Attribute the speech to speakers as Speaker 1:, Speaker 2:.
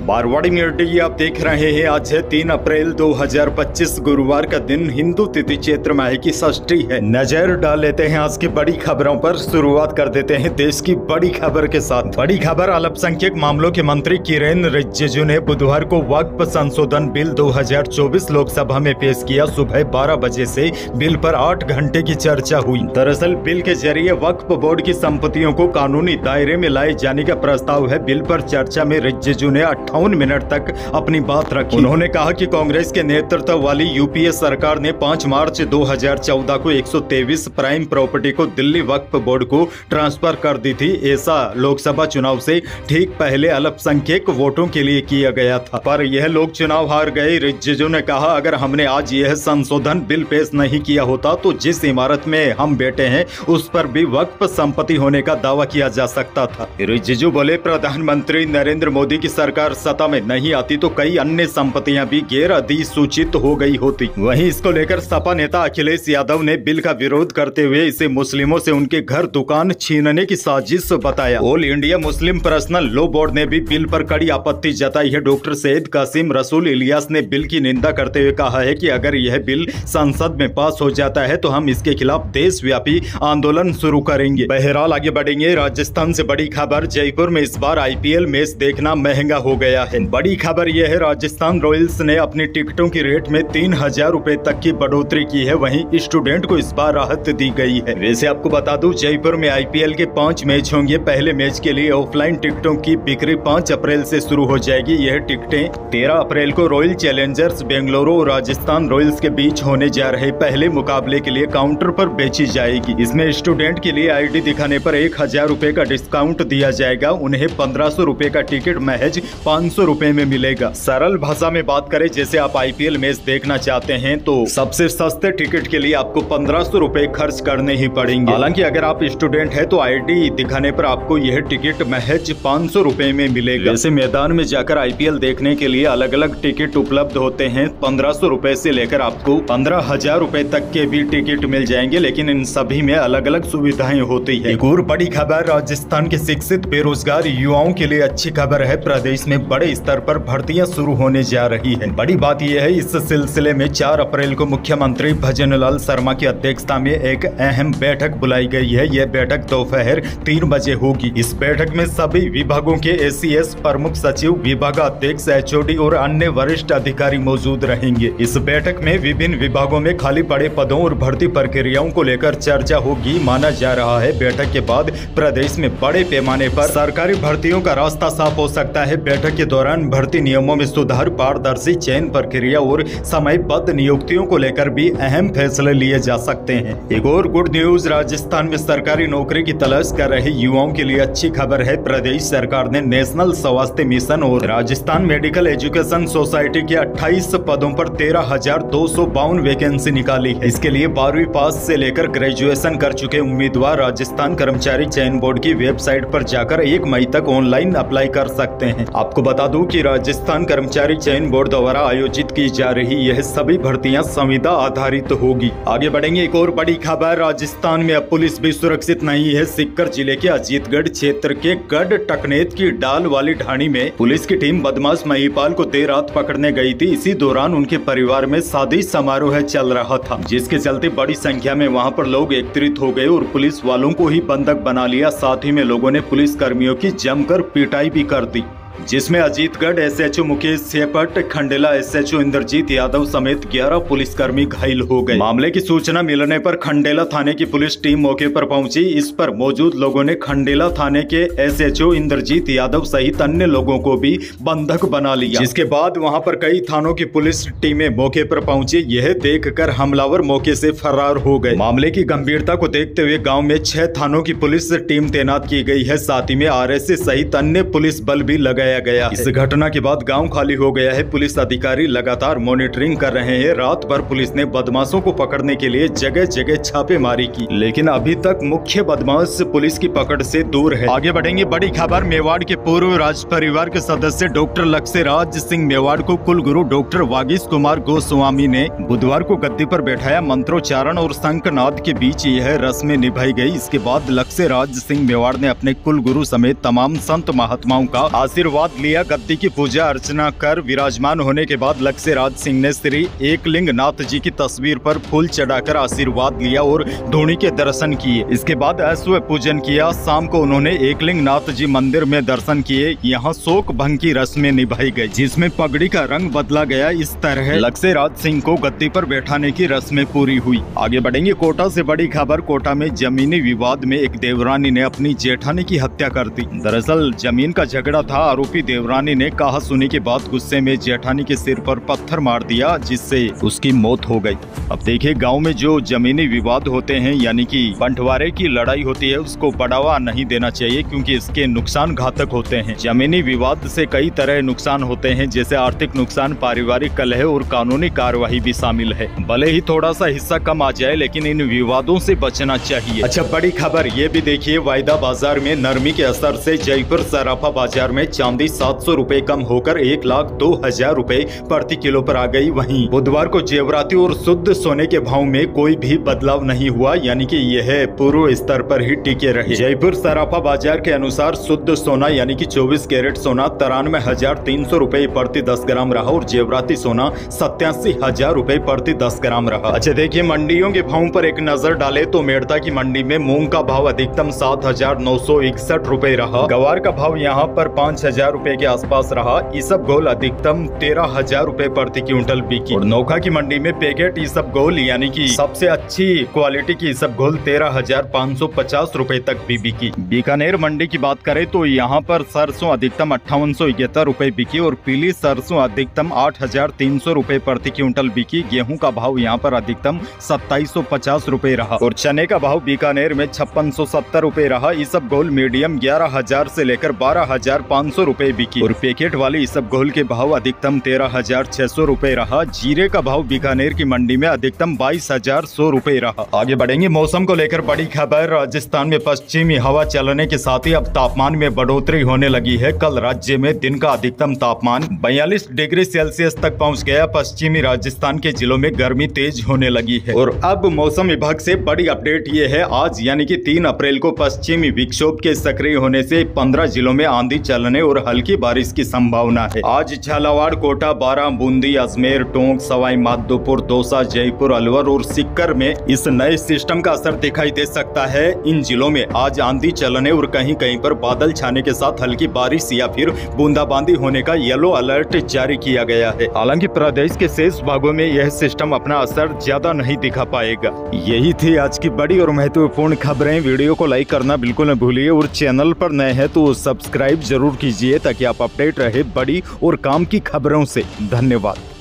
Speaker 1: Marwari media आप देख रहे हैं। आज है 3 अप्रैल 2025 गुरुवार का दिन। हिंदू तिथि चैत्र माह की षष्ठी है। नजर डाल लेते हैं आज की बड़ी खबरों पर। शुरुआत कर देते हैं देश की बड़ी खबर के साथ। बड़ी खबर, अल्पसंख्यक मामलों के मंत्री किरेन रिजिजू ने बुधवार को वक्फ संशोधन बिल 2024 लोकसभा में पेश किया। सुबह 12 बजे से बिल पर 8 घंटे की चर्चा हुई। दरअसल बिल के जरिए वक्फ बोर्ड की संपत्तियों को कानूनी दायरे में लाए जाने का प्रस्ताव है। बिल पर चर्चा में रिजिजू ने 58 मिनट तक अपनी बात रखी। उन्होंने कहा कि कांग्रेस के नेतृत्व वाली यूपीए सरकार ने 5 मार्च 2014 को 123 प्राइम प्रॉपर्टी को दिल्ली वक्फ बोर्ड को ट्रांसफर कर दी थी। ऐसा लोकसभा चुनाव से ठीक पहले अल्पसंख्यक वोटों के लिए किया गया था, पर यह लोग चुनाव हार गए। रिजिजू ने कहा, अगर हमने आज यह संशोधन बिल पेश नहीं किया होता तो जिस इमारत में हम बैठे हैं उस पर भी वक्फ संपत्ति होने का दावा किया जा सकता था। रिजिजू बोले, प्रधानमंत्री नरेंद्र मोदी की सरकार सत्ता में नहीं आती तो कई अन्य संपत्तियां भी गैर अधिसूचित हो गई होती। वहीं इसको लेकर सपा नेता अखिलेश यादव ने बिल का विरोध करते हुए इसे मुस्लिमों से उनके घर दुकान छीनने की साजिश बताया। All India Muslim personal law board ने भी बिल पर कड़ी आपत्ति जताई है। डॉक्टर सैयद कासिम रसूल इलियास ने बिल की निंदा करते हुए कहा है कि अगर यह बिल संसद में पास हो जाता है तो हम इसके खिलाफ देशव्यापी आंदोलन शुरू करेंगे। बहरहाल आगे बढ़ेंगे। राजस्थान से बड़ी खबर, जयपुर में इस बार आईपीएल मैच देखना महंगा हो गया है। बड़ी खबर यह है, राजस्थान रॉयल्स ने अपनी टिकटों की रेट में 3000 रुपए तक की बढ़ोतरी की है। वहीं स्टूडेंट को इस बार राहत दी गई है। वैसे आपको बता दूं, जयपुर में आईपीएल के 5 मैच होंगे। पहले मैच के लिए ऑफलाइन टिकटों की बिक्री 5 अप्रैल से शुरू हो जाएगी। यह टिकटें 13 अप्रैल को रॉयल चैलेंजर्स बेंगलुरु और राजस्थान रॉयल्स के बीच होने जा रहे पहले मुकाबले के लिए काउंटर पर बेची जाएगी। इसमें स्टूडेंट के लिए आईडी दिखाने पर 1000 रुपए का डिस्काउंट दिया जाएगा। उन्हें 1500 रुपए का टिकट महज 500 रुपए में मिलेगा। सरल भाषा में बात करें, जैसे आप आईपीएल मैच देखना चाहते हैं तो सबसे सस्ते टिकट के लिए आपको 1500 रुपए खर्च करने ही पड़ेंगे। हालांकि अगर आप स्टूडेंट है तो आईडी दिखाने पर आपको यह टिकट महज 500 रुपए में मिलेगा। वैसे मैदान में जाकर आईपीएल देखने के लिए अलग अलग टिकट उपलब्ध होते हैं। 1500 रुपए से लेकर आपको 15,000 रुपए तक के भी टिकट मिल जाएंगे, लेकिन इन सभी में अलग अलग सुविधाएं होती है। एक और बड़ी खबर, राजस्थान के शिक्षित बेरोजगार युवाओं के लिए अच्छी खबर है। प्रदेश में बड़े स्तर पर भर्तियां शुरू होने जा रही है। बड़ी बात यह है, इस सिलसिले में 4 अप्रैल को मुख्यमंत्री भजनलाल शर्मा की अध्यक्षता में एक अहम बैठक बुलाई गई है। यह बैठक दोपहर 3 बजे होगी। इस बैठक में सभी विभागों के एसीएस, प्रमुख सचिव, विभागाध्यक्ष, एचओडी और अन्य वरिष्ठ अधिकारी मौजूद रहेंगे। इस बैठक में विभिन्न विभागों में खाली पड़े पदों और भर्ती प्रक्रियाओं को लेकर चर्चा होगी। माना जा रहा है बैठक के बाद प्रदेश में बड़े पैमाने पर सरकारी भर्तियों का रास्ता साफ हो सकता है। बैठक के दौरान भर्ती नियमों में सुधार, पारदर्शी चयन प्रक्रिया और समयबद्ध नियुक्तियों को लेकर भी अहम फैसले लिए जा सकते हैं। एक और गुड न्यूज, राजस्थान में सरकारी नौकरी की तलाश कर रहे युवाओं के लिए अच्छी खबर है। प्रदेश सरकार ने नेशनल स्वास्थ्य मिशन और राजस्थान मेडिकल एजुकेशन सोसाइटी के 28 पदों पर 13,252 वैकेंसी निकाली है। इसके लिए 12वीं पास से लेकर ग्रेजुएशन कर चुके उम्मीदवार राजस्थान कर्मचारी चयन बोर्ड की वेबसाइट पर जाकर 1 मई तक ऑनलाइन अप्लाई कर सकते हैं। आपको बता दूं कि राजस्थान कर्मचारी चयन बोर्ड द्वारा आयोजित की जा रही यह सभी भर्तियां संविदा आधारित होगी। आगे बढ़ेंगे। एक और बड़ी खबर, राजस्थान में अब पुलिस भी सुरक्षित नहीं है। सीकर जिले के अजीतगढ़ क्षेत्र के गढ़ टकनेत की डाल वाली ढाणी में पुलिस की टीम बदमाश महिपाल को देर रात पकड़ने गई थी। इसी दौरान उनके परिवार में शादी समारोह चल रहा था, जिसके चलते बड़ी संख्या में वहां पर लोग एकत्रित हो गए और पुलिस वालों को ही बंधक बना लिया। साथ ही में लोगों ने पुलिस कर्मियों की जमकर पिटाई भी कर दी, जिसमें अजीतगढ़ एसएचओ मुकेश सेपट, खंडेला एसएचओ इंद्रजीत यादव समेत 11 पुलिसकर्मी घायल हो गए। मामले की सूचना मिलने पर खंडेला थाने की पुलिस टीम मौके पर पहुंची। इस पर मौजूद लोगों ने खंडेला थाने के एसएचओ इंद्रजीत यादव सहित अन्य लोगों को भी बंधक बना लिया, जिसके बाद वहां पर कई थानों की पुलिस टीमें मौके पर पहुंची। यह देखकर हमलावर मौके से फरार हो गए। मामले की गंभीरता को देखते हुए गाँव में 6 थानों की पुलिस टीम तैनात की गई है। साथ ही में आरएसएस सहित अन्य पुलिस बल भी लगाया गया। इस घटना के बाद गांव खाली हो गया है। पुलिस अधिकारी लगातार मॉनिटरिंग कर रहे हैं। रात भर पुलिस ने बदमाशों को पकड़ने के लिए जगह जगह छापेमारी की, लेकिन अभी तक मुख्य बदमाश पुलिस की पकड़ से दूर है। आगे बढ़ेंगे। बड़ी खबर, मेवाड़ के पूर्व राज परिवार के सदस्य डॉक्टर लक्ष्यराज सिंह मेवाड़ को कुलगुरु डॉक्टर वागीश कुमार गोस्वामी ने बुधवार को गद्दी पर बैठाया। मंत्रोच्चारण और शंखनाद के बीच यह रस्में निभाई गई। इसके बाद लक्ष्यराज सिंह मेवाड़ ने अपने कुलगुरु समेत तमाम संत महात्माओं का आशीर्वाद आशीर्वाद लिया। गद्दी की पूजा अर्चना कर विराजमान होने के बाद लक्ष्यराज सिंह ने श्री एकलिंग नाथ जी की तस्वीर पर फूल चढ़ाकर आशीर्वाद लिया और धूनी के दर्शन किए। इसके बाद अश्व पूजन किया। शाम को उन्होंने एकलिंग नाथ जी मंदिर में दर्शन किए। यहाँ शोक भंग की रस्में निभाई गई, जिसमें पगड़ी का रंग बदला गया। इस तरह लक्ष्यराज सिंह को गद्दी पर बैठाने की रस्में पूरी हुई। आगे बढ़ेंगे। कोटा से बड़ी खबर। कोटा में जमीनी विवाद में एक देवरानी ने अपनी जेठानी की हत्या कर दी। दरअसल जमीन का झगड़ा था। आरोपी देवरानी ने कहा सुनी के बाद गुस्से में जेठानी के सिर पर पत्थर मार दिया, जिससे उसकी मौत हो गई। अब देखिए, गांव में जो जमीनी विवाद होते हैं यानी कि बंटवारे की लड़ाई होती है, उसको बढ़ावा नहीं देना चाहिए, क्योंकि इसके नुकसान घातक होते हैं। जमीनी विवाद से कई तरह नुकसान होते हैं, जैसे आर्थिक नुकसान, पारिवारिक कलह और कानूनी कार्यवाही भी शामिल है। भले ही थोड़ा सा हिस्सा कम आ जाए, लेकिन इन विवादों से बचना चाहिए। अच्छा, बड़ी खबर ये भी देखिए। वायदा बाजार में नरमी के असर से जयपुर सराफा बाजार में चांदी 700 रुपए कम होकर 1,02,000 रुपए प्रति किलो पर आ गई। वहीं बुधवार को जेवराती और शुद्ध सोने के भाव में कोई भी बदलाव नहीं हुआ, यानी कि यह पूर्व स्तर पर ही टिके रहे। जयपुर सराफा बाजार के अनुसार शुद्ध सोना यानी कि 24 कैरेट सोना 93,300 रुपए प्रति 10 ग्राम रहा और जेवराती सोना 87,000 रुपए प्रति 10 ग्राम रहा। अच्छा देखिए, मंडियों के भाव पर एक नजर डाले तो मेड़ता की मंडी में मूंग का भाव अधिकतम 7,961 रुपए रहा। गवार का भाव यहाँ पर 5,000 रुपए के आसपास रहा। इसबगोल अधिकतम 13,000 रुपए प्रति क्विंटल बिकी। और नोखा की मंडी में पैकेट इसबगोल यानी कि सबसे अच्छी क्वालिटी की इसबगोल 13,550 रुपए तक भी बिकी। बीकानेर मंडी की बात करें तो यहाँ पर सरसों अधिकतम 5871 रुपए बिकी और पीली सरसों अधिकतम 8,300 रुपए प्रति क्विंटल बिकी। गेहूं का भाव यहाँ पर अधिकतम 2750 रुपए रहा और चने का भाव बीकानेर में 5670 रुपए रहा। इसबगोल मीडियम 11,000 से लेकर 12,500 रुपए बिकी और पैकेट वाली इसबगोल के भाव अधिकतम 13,600 रुपए रहा। जीरे का भाव बीकानेर की मंडी में अधिकतम 22,100 रुपए रहा। आगे बढ़ेंगे। मौसम को लेकर बड़ी खबर। राजस्थान में पश्चिमी हवा चलने के साथ ही अब तापमान में बढ़ोतरी होने लगी है। कल राज्य में दिन का अधिकतम तापमान 42 डिग्री सेल्सियस तक पहुंच गया। पश्चिमी राजस्थान के जिलों में गर्मी तेज होने लगी है। और अब मौसम विभाग से बड़ी अपडेट ये है, आज यानी कि 3 अप्रैल को पश्चिमी विक्षोभ के सक्रिय होने से 15 जिलों में आंधी चलने और हल्की बारिश की संभावना है। आज झालावाड़, कोटा, बारां, बूंदी, अजमेर, टोंक, सवाई माधोपुर, दौसा, जयपुर, अलवर और सीकर में इस नए सिस्टम का असर दिखाई दे सकता है। इन जिलों में आज आंधी चलने और कहीं कहीं पर बादल छाने के साथ हल्की बारिश या फिर बूंदाबांदी होने का येलो अलर्ट जारी किया गया है। हालांकि प्रदेश के शेष भागों में यह सिस्टम अपना असर ज्यादा नहीं दिखा पाएगा। यही थी आज की बड़ी और महत्वपूर्ण खबरें। वीडियो को लाइक करना बिल्कुल न भूलिए और चैनल पर नए हैं तो सब्सक्राइब जरूर कीजिए, ताकि आप अपडेट रहे बड़ी और काम की खबरों से। धन्यवाद।